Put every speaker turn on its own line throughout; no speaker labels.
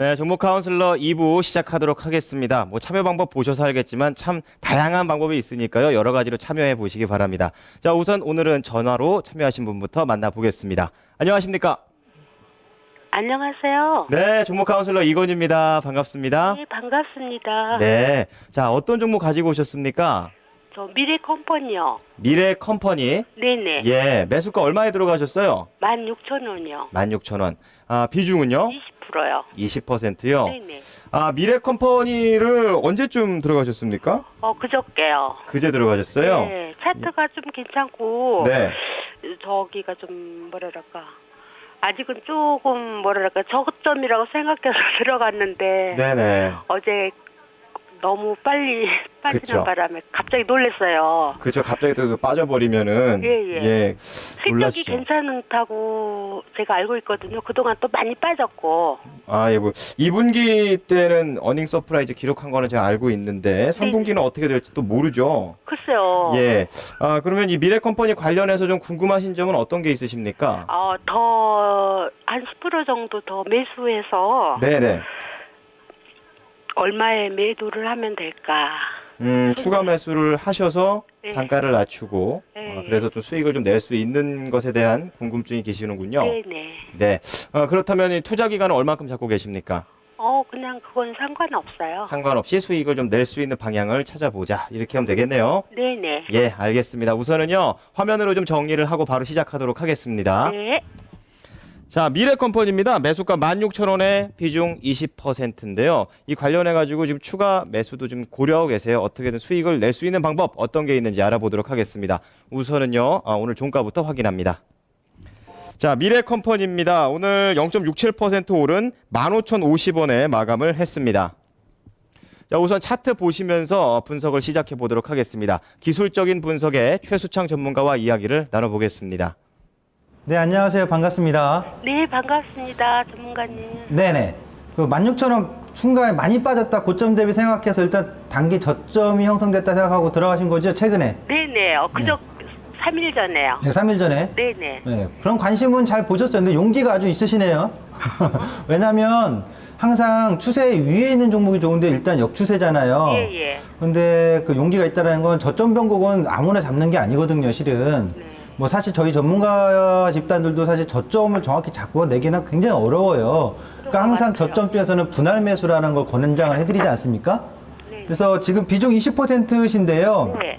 네, 종목 카운슬러 2부 시작하도록 하겠습니다. 참여 방법 보셔서 알겠지만 참 다양한 방법이 있으니까요. 여러 가지로 참여해 보시기 바랍니다. 자, 우선 오늘은 전화로 참여하신 분부터 만나보겠습니다. 안녕하십니까?
안녕하세요.
네, 종목 카운슬러 이건희입니다. 반갑습니다.
네, 반갑습니다.
네, 자, 어떤 종목 가지고 오셨습니까?
저 미래컴퍼니요.
미래 컴퍼니.
네네.
예, 매수가 얼마에 들어가셨어요?
16,000원이요.
16,000원. 아, 비중은요?
20%요.
20%요?
네네.
아, 미래 컴퍼니를 언제쯤 들어가셨습니까?
그저께요.
그제 들어가셨어요?
네, 차트가 좀 괜찮고,
네.
저기가 좀, 뭐랄까. 아직은 조금, 뭐랄까, 저점이라고 생각해서 들어갔는데,
네네.
어제 너무 빨리 빠지는
그쵸.
바람에 갑자기 놀랐어요.
그죠. 갑자기 또 빠져버리면은.
예. 실적이
놀라시죠.
괜찮다고 제가 알고 있거든요. 그동안 또 많이 빠졌고.
아, 예, 2분기 때는 어닝 서프라이즈 기록한 거는 제가 알고 있는데, 3분기는 어떻게 될지 또 모르죠.
글쎄요.
예. 아, 그러면 이 미래 컴퍼니 관련해서 좀 궁금하신 점은 어떤 게 있으십니까?
한 10% 정도 더 매수해서
네네.
얼마에 매도를 하면 될까?
추가 매수를 하셔서
네.
단가를 낮추고,
네.
그래서 좀 수익을 좀 낼 수 있는 것에 대한 궁금증이 계시는군요.
네네.
네. 그렇다면 이 투자 기간은 얼마큼 잡고 계십니까?
그냥 그건 상관없어요.
상관없이 수익을 좀 낼 수 있는 방향을 찾아보자. 이렇게 하면 되겠네요.
네네.
예, 알겠습니다. 우선은요, 화면으로 좀 정리를 하고 바로 시작하도록 하겠습니다.
네.
자, 미래컴퍼니입니다. 매수가 16,000원에 비중 20%인데요. 이 관련해가지고 지금 추가 매수도 좀 고려하고 계세요. 어떻게든 수익을 낼 수 있는 방법 어떤 게 있는지 알아보도록 하겠습니다. 우선은요, 오늘 종가부터 확인합니다. 자, 미래컴퍼니입니다. 오늘 0.67% 오른 15,050원에 마감을 했습니다. 자, 우선 차트 보시면서 분석을 시작해 보도록 하겠습니다. 기술적인 분석에 최수창 전문가와 이야기를 나눠보겠습니다.
네, 안녕하세요. 반갑습니다.
네, 반갑습니다. 전문가님.
네네. 16,000원 순간에 많이 빠졌다. 고점 대비 생각해서 일단 단기 저점이 형성됐다 생각하고 들어가신 거죠? 최근에?
네네. 그저 3일 전에요.
네, 3일 전에.
네네.
네. 그런 관심은 잘 보셨어요. 근데 용기가 아주 있으시네요. 왜냐면 항상 추세 위에 있는 종목이 좋은데 일단 역추세잖아요.
예.
근데 그 용기가 있다는 건 저점 변곡은 아무나 잡는 게 아니거든요, 실은.
네.
사실 저희 전문가 집단들도 사실 저점을 정확히 잡고 내기는 굉장히 어려워요. 그러니까 항상
맞아요.
저점 쪽에서는 분할 매수라는 걸 권장을 해드리지 않습니까?
네.
그래서 지금 비중 20%신데요.
네.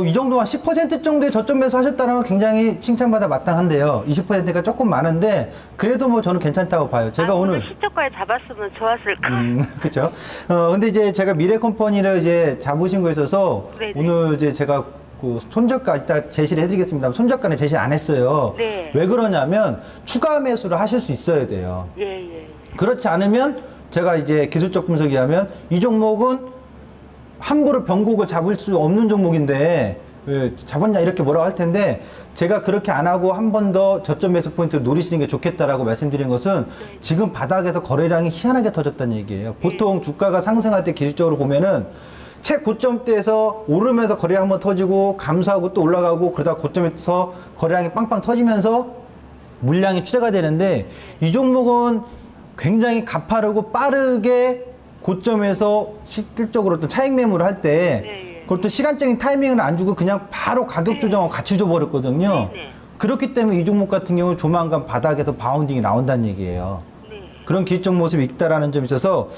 이 정도 한 10% 정도의 저점 매수 하셨다는 건 굉장히 칭찬받아 마땅한데요. 20%가 조금 많은데 그래도 저는 괜찮다고 봐요. 제가 오늘
시초가에 잡았으면 좋았을까?
그쵸. 근데 이제 제가 미래컴퍼니를 이제 잡으신 거에 있어서
네네.
오늘 이제 제가 그 손절가 이따 제시를 해드리겠습니다. 손절가는 제시를 안 했어요.
네.
왜 그러냐면 추가 매수를 하실 수 있어야 돼요.
예.
그렇지 않으면 제가 이제 기술적 분석이 하면 이 종목은 함부로 변곡을 잡을 수 없는 종목인데 왜 잡았냐 이렇게 뭐라고 할 텐데 제가 그렇게 안 하고 한 번 더 저점 매수 포인트를 노리시는 게 좋겠다라고 말씀드린 것은 지금 바닥에서 거래량이 희한하게 터졌다는 얘기예요. 보통 주가가 상승할 때 기술적으로 보면은 최고점대에서 오르면서 거래량 한번 터지고 감소하고 또 올라가고 그러다 고점에서 거래량이 빵빵 터지면서 물량이 출회가 되는데 이 종목은 굉장히 가파르고 빠르게 고점에서 실질적으로 어떤 차익 매물을 할 때
네.
그것도 시간적인 타이밍을 안 주고 그냥 바로 가격 조정하고 같이 줘버렸거든요.
네.
그렇기 때문에 이 종목 같은 경우는 조만간 바닥에서 바운딩이 나온다는 얘기예요.
네.
그런 기술적 모습이 있다라는 점이 있어서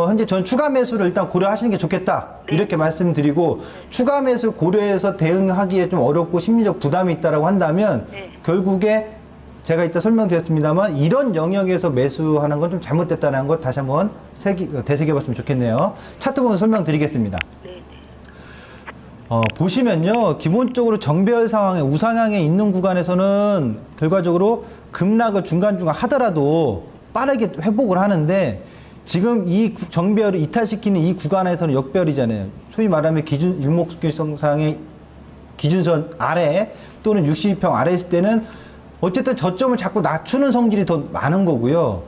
현재 전 추가 매수를 일단 고려하시는 게 좋겠다 이렇게 말씀드리고 추가 매수 고려해서 대응하기에 좀 어렵고 심리적 부담이 있다라고 한다면 결국에 제가 이따 설명드렸습니다만 이런 영역에서 매수하는 건 좀 잘못됐다는 걸 다시 한번 되새겨 봤으면 좋겠네요. 차트 보면 설명드리겠습니다. 보시면요, 기본적으로 정배열 상황에 우상향에 있는 구간에서는 결과적으로 급락을 중간중간 하더라도 빠르게 회복을 하는데 지금 이 정배열을 이탈시키는 이 구간에서는 역배열이잖아요. 소위 말하면 일목균형상의 기준선 아래 또는 62평 아래에 있을 때는 어쨌든 저점을 자꾸 낮추는 성질이 더 많은 거고요.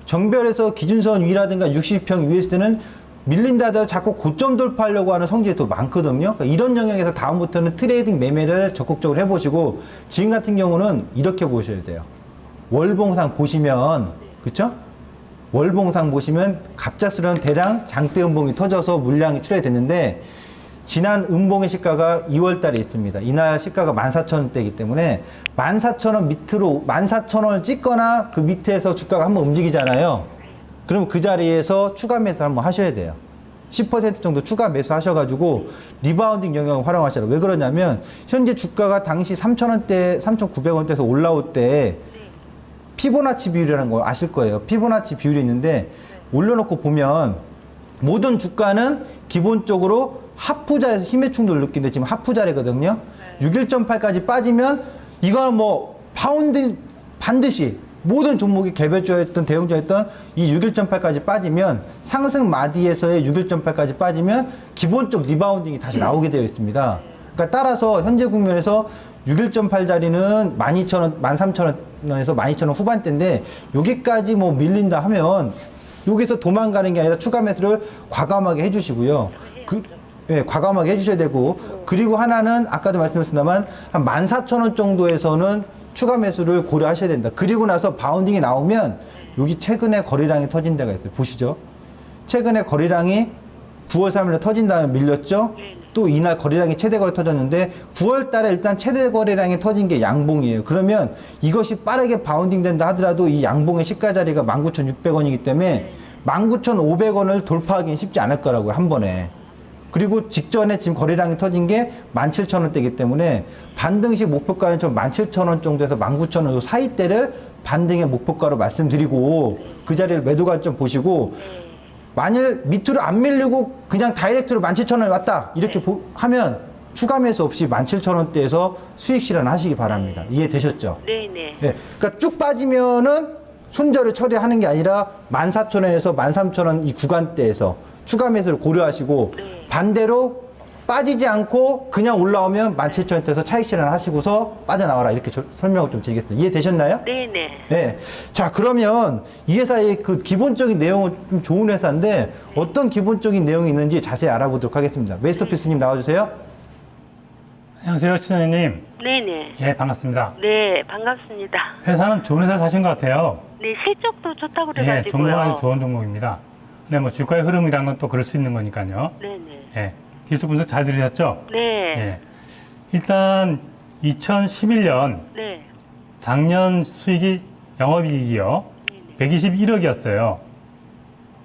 정배열에서 기준선 위라든가 62평 위에 있을 때는 밀린다 하더라도 자꾸 고점 돌파하려고 하는 성질이 더 많거든요. 그러니까 이런 영역에서 다음부터는 트레이딩 매매를 적극적으로 해보시고 지금 같은 경우는 이렇게 보셔야 돼요. 월봉상 보시면 그쵸? 월봉상 보시면 갑작스러운 대량 장대 음봉이 터져서 물량이 출하됐는데 지난 음봉의 시가가 2월 달에 있습니다. 이날 시가가 14,000원대이기 때문에 14,000원 밑으로 14,000원을 찍거나 그 밑에서 주가가 한번 움직이잖아요. 그럼 그 자리에서 추가 매수 한번 하셔야 돼요. 10% 정도 추가 매수 하셔가지고 리바운딩 영역을 활용하셔라. 왜 그러냐면 현재 주가가 당시 3,000원대, 3,900원대에서 올라올 때 피보나치 비율이라는 거 아실 거예요. 피보나치 비율이 있는데 올려놓고 보면 모든 주가는 기본적으로 하프 자리에서 힘의 충돌을 느끼는데 지금 하프 자리거든요. 61.8까지 빠지면 이거는 뭐 파운드 반드시 모든 종목이 개별주였던 대형주였던 이 61.8까지 빠지면 상승 마디에서의 61.8까지 빠지면 기본적 리바운딩이 다시 나오게 되어 있습니다. 그러니까 따라서 현재 국면에서 61.8 자리는 12,000원, 13,000원에서 12,000원 후반대인데 여기까지 뭐 밀린다 하면 여기서 도망가는 게 아니라 추가 매수를 과감하게 해주시고요. 예, 과감하게 해주셔야 되고 그리고 하나는 아까도 말씀드렸습니다만 한 14,000원 정도에서는 추가 매수를 고려하셔야 된다. 그리고 나서 바운딩이 나오면 여기 최근에 거래량이 터진 데가 있어요. 보시죠. 최근에 거래량이 9월 3일에 터진 다음에 밀렸죠. 또 이날 거래량이 최대 거래 터졌는데 9월 달에 일단 최대 거래량이 터진 게 양봉이에요. 그러면 이것이 빠르게 바운딩 된다 하더라도 이 양봉의 시가 자리가 19,600원이기 때문에 19,500원을 돌파하기는 쉽지 않을 거라고요. 한 번에. 그리고 직전에 지금 거래량이 터진 게 17,000원대이기 때문에 반등식 목표가는 좀 17,000원 정도에서 19,000원 사이대를 반등의 목표가로 말씀드리고 그 자리를 매도 관점 보시고 만일 밑으로 안 밀리고 그냥 다이렉트로 17,000원에 왔다 이렇게 하면 추가 매수 없이 17,000원대에서 수익 실현하시기 바랍니다. 이해되셨죠?
네네.
네. 그러니까 쭉 빠지면은 손절을 처리하는 게 아니라 14,000원에서 13,000원 이 구간대에서 추가 매수를 고려하시고
네.
반대로 빠지지 않고 그냥 올라오면 17,000원대에서 차익 실현하시고서 빠져나와라 이렇게 설명을 좀 드리겠습니다. 이해되셨나요?
네네.
네. 자, 그러면 이 회사의 그 기본적인 내용은 좀 좋은 회사인데 어떤 기본적인 내용이 있는지 자세히 알아보도록 하겠습니다. 웨스터피스님 나와주세요.
안녕하세요, 시청자님.
네네.
예, 반갑습니다.
네, 반갑습니다.
회사는 좋은 회사 사신 것 같아요.
네, 실적도 좋다고
예,
그래가지고요.
종목은 아주 좋은 종목입니다. 네, 뭐 주가의 흐름이란 건 또 그럴 수 있는 거니까요.
네네.
예, 기술 분석 잘 들으셨죠?
네.
예. 일단 2011년
네.
작년 수익이 영업이익이요. 121억이었어요.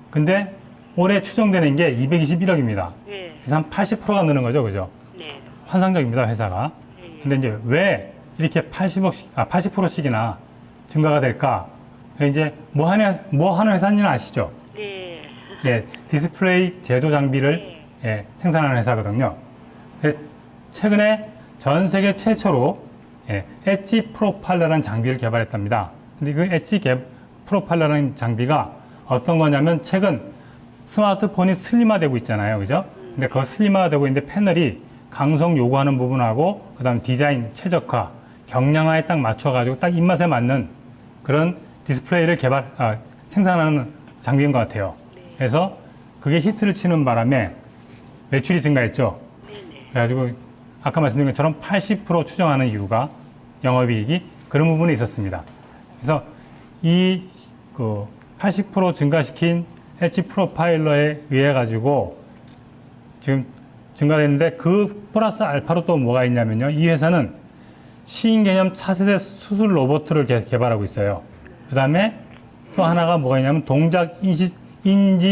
근데 올해 추정되는 게 221억입니다.
네.
그래서 한 80%가 느는 거죠, 그죠?
네.
환상적입니다, 회사가.
네.
근데 이제 왜 이렇게 80%씩이나 증가가 될까? 이제 뭐 하는 회사인지는 아시죠?
네.
예, 디스플레이 제조 장비를
네.
예, 생산하는 회사거든요. 최근에 전 세계 최초로 엣지 프로파일러라는 장비를 개발했답니다. 근데 그 엣지 프로파일러라는 장비가 어떤 거냐면 최근 스마트폰이 슬림화되고 있잖아요. 그죠? 근데 그 슬림화되고 있는데 패널이 강성 요구하는 부분하고 그다음 디자인, 최적화, 경량화에 딱 맞춰가지고 딱 입맛에 맞는 그런 디스플레이를 생산하는 장비인 것 같아요. 그래서 그게 히트를 치는 바람에 매출이 증가했죠. 그래가지고 아까 말씀드린 것처럼 80% 추정하는 이유가 영업이익이 그런 부분에 있었습니다. 그래서 이 80% 증가시킨 엣지 프로파일러에 의해 가지고 지금 증가됐는데 그 플러스 알파로 또 뭐가 있냐면요. 이 회사는 시인 개념 차세대 수술 로봇을 개발하고 있어요. 그 다음에 또 하나가 뭐가 있냐면 동작 인식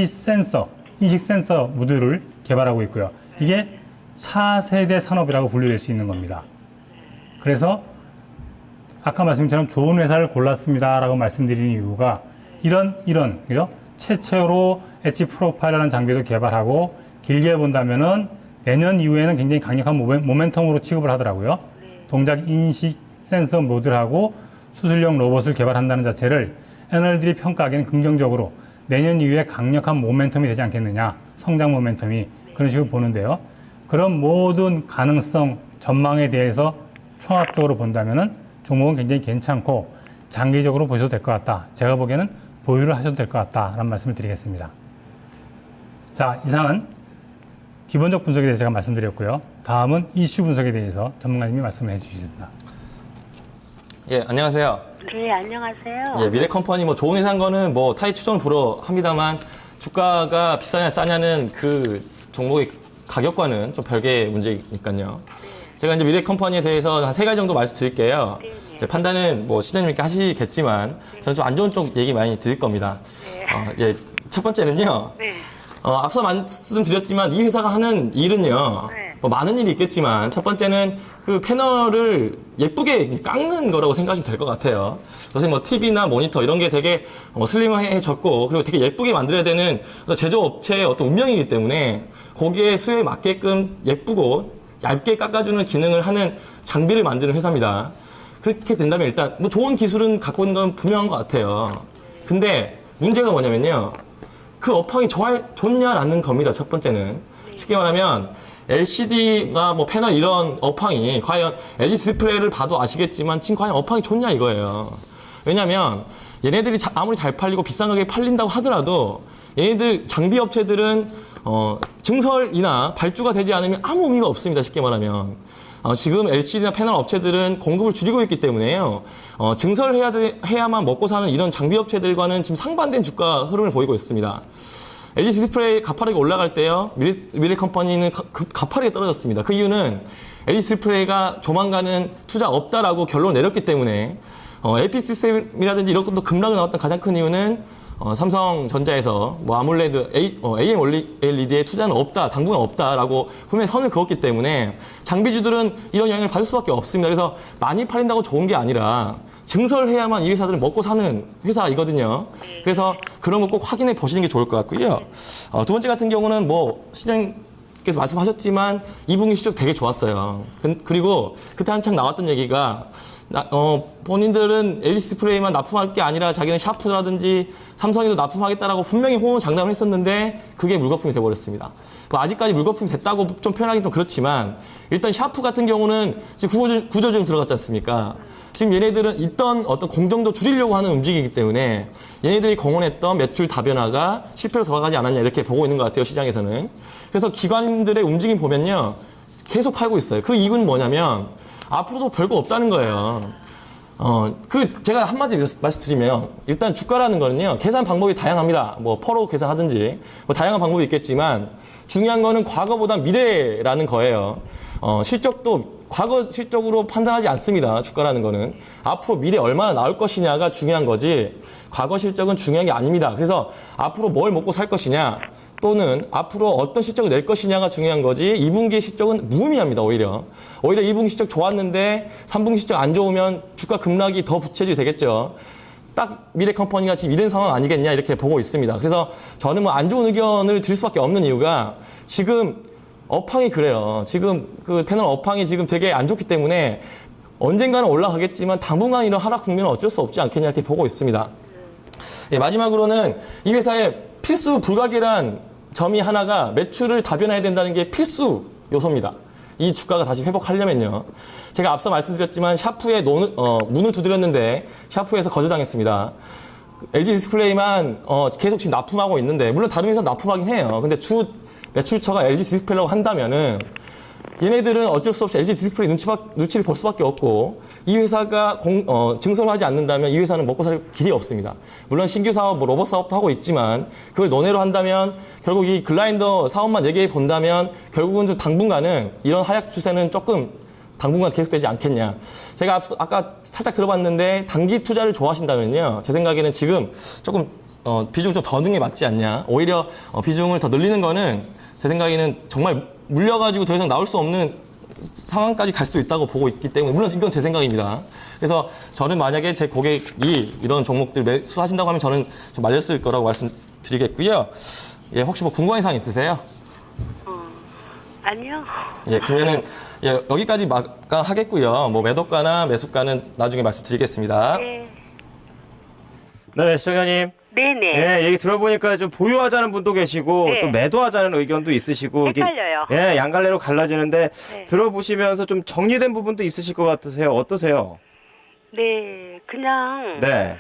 센서 모듈을 개발하고 있고요. 이게 차세대 산업이라고 분류될 수 있는 겁니다. 그래서 아까 말씀처럼 좋은 회사를 골랐습니다라고 말씀드리는 이유가 이런 그죠? 최초로 엣지 프로파일러라는 장비도 개발하고 길게 본다면은 내년 이후에는 굉장히 강력한 모멘텀으로 취급을 하더라고요. 동작 인식 센서 모듈하고 수술용 로봇을 개발한다는 자체를 애널들이 평가하기에는 긍정적으로 내년 이후에 강력한 모멘텀이 되지 않겠느냐, 성장 모멘텀이 그런 식으로 보는데요. 그런 모든 가능성, 전망에 대해서 종합적으로 본다면은 종목은 굉장히 괜찮고 장기적으로 보셔도 될 것 같다. 제가 보기에는 보유를 하셔도 될 것 같다라는 말씀을 드리겠습니다. 자, 이상은 기본적 분석에 대해서 제가 말씀드렸고요. 다음은 이슈 분석에 대해서 전문가님이 말씀을 해주시겠습니다.
예, 안녕하세요.
네, 안녕하세요.
예, 미래컴퍼니 뭐 좋은 회사인 거는 뭐 타이 추정을 불허합니다만 주가가 비싸냐 싸냐는 그 종목의 가격과는 좀 별개의 문제니까요. 제가 이제 미래컴퍼니에 대해서 한 3가지 정도 말씀드릴게요.
네, 네.
제 판단은 뭐 시장님께 하시겠지만 저는 좀 안 좋은 쪽 얘기 많이 드릴 겁니다.
네.
예, 첫 번째는요.
네.
앞서 말씀드렸지만 이 회사가 하는 일은요.
네.
뭐 많은 일이 있겠지만 첫 번째는 그 패널을 예쁘게 깎는 거라고 생각하시면 될 것 같아요. 요새 뭐 TV나 모니터 이런 게 되게 슬림해졌고 그리고 되게 예쁘게 만들어야 되는 제조업체의 어떤 운명이기 때문에 거기에 수요에 맞게끔 예쁘고 얇게 깎아주는 기능을 하는 장비를 만드는 회사입니다. 그렇게 된다면 일단 뭐 좋은 기술은 갖고 있는 건 분명한 것 같아요. 근데 문제가 뭐냐면요. 그 업황이 좋냐라는 겁니다. 첫 번째는. 쉽게 말하면 LCD나 뭐 패널 이런 업황이 과연 LG 디스플레이를 봐도 아시겠지만 지금 과연 업황이 좋냐 이거예요. 왜냐면 얘네들이 아무리 잘 팔리고 비싼 가격에 팔린다고 하더라도 얘네들 장비 업체들은 증설이나 발주가 되지 않으면 아무 의미가 없습니다. 쉽게 말하면. 지금 LCD나 패널 업체들은 공급을 줄이고 있기 때문에요. 증설해야만 먹고 사는 이런 장비 업체들과는 지금 상반된 주가 흐름을 보이고 있습니다. LG 디스플레이 가파르게 올라갈 때요. 미래컴퍼니는 가파르게 떨어졌습니다. 그 이유는 LG 디스플레이가 조만간은 투자 없다라고 결론을 내렸기 때문에 AP 시스템이라든지 이런 것도 급락을 나왔던 가장 큰 이유는 삼성전자에서 뭐 아몰레드, AM OLED에 투자는 없다, 당분간 없다라고 분명히 선을 그었기 때문에 장비주들은 이런 영향을 받을 수밖에 없습니다. 그래서 많이 팔린다고 좋은 게 아니라 증설해야만 이 회사들은 먹고 사는 회사이거든요. 그래서 그런 거 꼭 확인해 보시는 게 좋을 것 같고요. 두 번째 같은 경우는 뭐 시장님께서 말씀하셨지만 2분기 실적 되게 좋았어요. 그리고 그때 한창 나왔던 얘기가 본인들은 LG 디스플레이만 납품할 게 아니라 자기는 샤프라든지 삼성에도 납품하겠다라고 분명히 호언장담을 했었는데 그게 물거품이 돼버렸습니다. 뭐 아직까지 물거품이 됐다고 좀 표현하기 좀 그렇지만 일단 샤프 같은 경우는 지금 구조조정 들어갔지 않습니까? 지금 얘네들은 있던 어떤 공정도 줄이려고 하는 움직이기 때문에 얘네들이 공언했던 매출 다변화가 실패로 돌아가지 않았냐 이렇게 보고 있는 것 같아요. 시장에서는. 그래서 기관들의 움직임 보면요. 계속 팔고 있어요. 그 이유는 뭐냐면 앞으로도 별거 없다는 거예요. 제가 한마디 말씀드리면, 일단 주가라는 거는요, 계산 방법이 다양합니다. 뭐, 퍼로 계산하든지, 뭐, 다양한 방법이 있겠지만, 중요한 거는 과거보다 미래라는 거예요. 실적도 과거 실적으로 판단하지 않습니다. 주가라는 거는. 앞으로 미래 얼마나 나올 것이냐가 중요한 거지, 과거 실적은 중요한 게 아닙니다. 그래서 앞으로 뭘 먹고 살 것이냐, 또는 앞으로 어떤 실적을 낼 것이냐가 중요한 거지 2분기 실적은 무의미합니다. 오히려 2분기 실적 좋았는데 3분기 실적 안 좋으면 주가 급락이 더 부채질이 되겠죠. 딱 미래컴퍼니가 지금 이런 상황 아니겠냐 이렇게 보고 있습니다. 그래서 저는 뭐 안 좋은 의견을 드릴 수밖에 없는 이유가 지금 업황이 그래요. 지금 그 패널 업황이 지금 되게 안 좋기 때문에 언젠가는 올라가겠지만 당분간 이런 하락 국면은 어쩔 수 없지 않겠냐 이렇게 보고 있습니다. 예, 마지막으로는 이 회사의 필수 불가결한 점이 하나가 매출을 다변화해야 된다는 게 필수 요소입니다. 이 주가가 다시 회복하려면요. 제가 앞서 말씀드렸지만 샤프에 문을 두드렸는데 샤프에서 거절당했습니다. LG 디스플레이만 계속 지금 납품하고 있는데 물론 다른 회사 납품하긴 해요. 근데 주 매출처가 LG 디스플레이라고 한다면은 얘네들은 어쩔 수 없이 LG 디스플레이 눈치를 볼 수밖에 없고 이 회사가 증설을 하지 않는다면 이 회사는 먹고 살 길이 없습니다. 물론 신규 사업, 뭐 로봇 사업도 하고 있지만 그걸 논외로 한다면 결국 이 글라인더 사업만 얘기해 본다면 결국은 좀 당분간은 이런 하락 추세는 조금 당분간 계속되지 않겠냐. 제가 아까 살짝 들어봤는데 단기 투자를 좋아하신다면요. 제 생각에는 지금 조금 비중을 좀 더 넣는 게 맞지 않냐. 오히려 비중을 더 늘리는 거는 제 생각에는 정말 물려가지고 더 이상 나올 수 없는 상황까지 갈 수 있다고 보고 있기 때문에 물론 이건 제 생각입니다. 그래서 저는 만약에 제 고객이 이런 종목들 매수하신다고 하면 저는 좀 말렸을 거라고 말씀드리겠고요. 예, 혹시 뭐 궁금한 사항 있으세요?
아니요.
예, 그러면은 예, 여기까지 하겠고요. 뭐 매도가나 매수가는 나중에 말씀드리겠습니다.
네.
네, 시청자님.
네네.
예, 얘기 들어보니까 좀 보유하자는 분도 계시고
네.
또 매도하자는 의견도 있으시고 이게,
헷갈려요.
예, 양갈래로 갈라지는데
네.
들어보시면서 좀 정리된 부분도 있으실 것 같으세요. 어떠세요?
네. 그냥
네.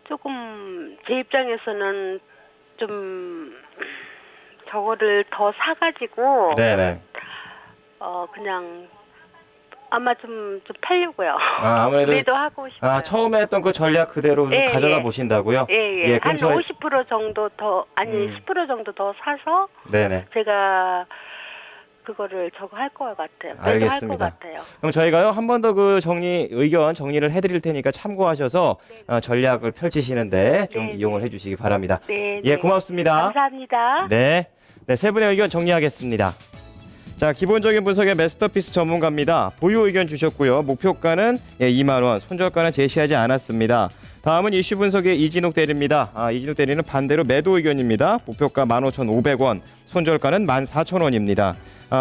조금 제 입장에서는 좀 저거를 더 사가지고
네, 네.
그냥 아마 좀 팔려고요.
아무래도
매도 하고 싶어요.
처음에 했던 그 전략 그대로 좀
예,
가져가
예.
보신다고요?
예.
그럼
한
저희
50% 정도 더, 아니 10% 정도 더 사서
네네.
제가 그거를 저거 할 것 같아요. 매도 할
알겠습니다.
것 같아요.
그럼 저희가요 한 번 더 그 의견 정리를 해드릴 테니까 참고하셔서 전략을 펼치시는데 좀
네,
이용을 해주시기 바랍니다.
네.
예, 고맙습니다.
감사합니다.
네, 세 분의 의견 정리하겠습니다. 자, 기본적인 분석의 마스터피스 전문가입니다. 보유 의견 주셨고요. 목표가는 2만 원, 손절가는 제시하지 않았습니다. 다음은 이슈 분석의 이진욱 대리입니다. 이진욱 대리는 반대로 매도 의견입니다. 목표가 15,500원, 손절가는 14,000원입니다.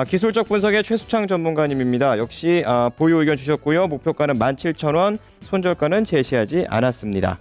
기술적 분석의 최수창 전문가님입니다. 역시 보유 의견 주셨고요. 목표가는 17,000원, 손절가는 제시하지 않았습니다.